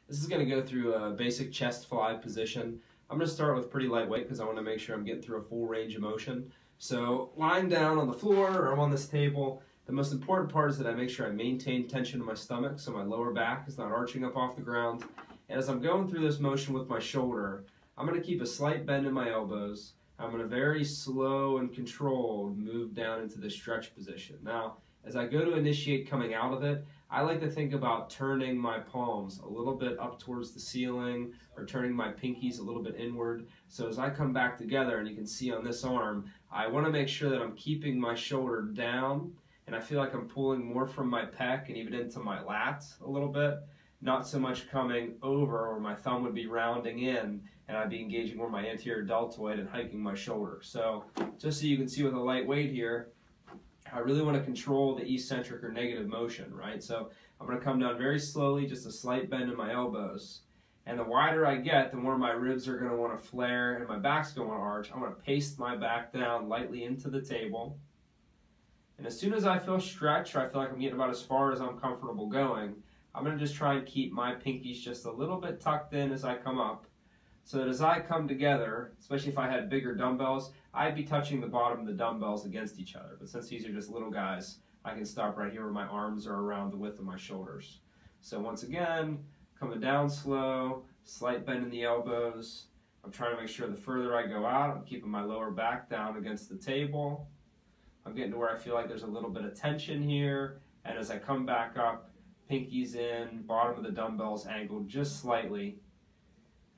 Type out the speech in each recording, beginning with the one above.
This is going to go through a basic chest fly position. I'm going to start with pretty lightweight because I want to make sure I'm getting through a full range of motion. So lying down on the floor or I'm on this table, the most important part is that I make sure I maintain tension in my stomach so my lower back is not arching up off the ground. And as I'm going through this motion with my shoulder, I'm going to keep a slight bend in my elbows. I'm going to very slow and controlled move down into the stretch position. Now, as I go to initiate coming out of it, I like to think about turning my palms a little bit up towards the ceiling or turning my pinkies a little bit inward. So as I come back together, and you can see on this arm, I want to make sure that I'm keeping my shoulder down and I feel like I'm pulling more from my pec and even into my lats a little bit, not so much coming over where my thumb would be rounding in and I'd be engaging more my anterior deltoid and hiking my shoulder. So just so you can see with a light weight here, I really want to control the eccentric or negative motion, right? So I'm going to come down very slowly, just a slight bend in my elbows. And the wider I get, the more my ribs are going to want to flare and my back's going to want to arch. I'm going to paste my back down lightly into the table. And as soon as I feel stretch, or I feel like I'm getting about as far as I'm comfortable going, I'm going to just try and keep my pinkies just a little bit tucked in as I come up. So that as I come together, especially if I had bigger dumbbells, I'd be touching the bottom of the dumbbells against each other. But since these are just little guys, I can stop right here where my arms are around the width of my shoulders. So once again, coming down slow, slight bend in the elbows. I'm trying to make sure the further I go out, I'm keeping my lower back down against the table. I'm getting to where I feel like there's a little bit of tension here. And as I come back up, pinkies in, bottom of the dumbbells angled just slightly.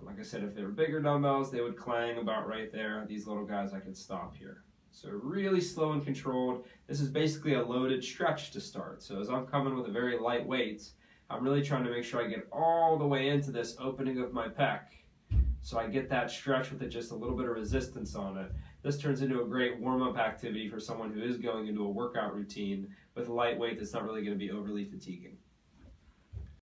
Like I said, if they were bigger dumbbells, they would clang about right there. These little guys, I could stop here. So really slow and controlled. This is basically a loaded stretch to start. So as I'm coming with a very light weight, I'm really trying to make sure I get all the way into this opening of my pec. So I get that stretch with it, just a little bit of resistance on it. This turns into a great warm-up activity for someone who is going into a workout routine with a light weight that's not really going to be overly fatiguing.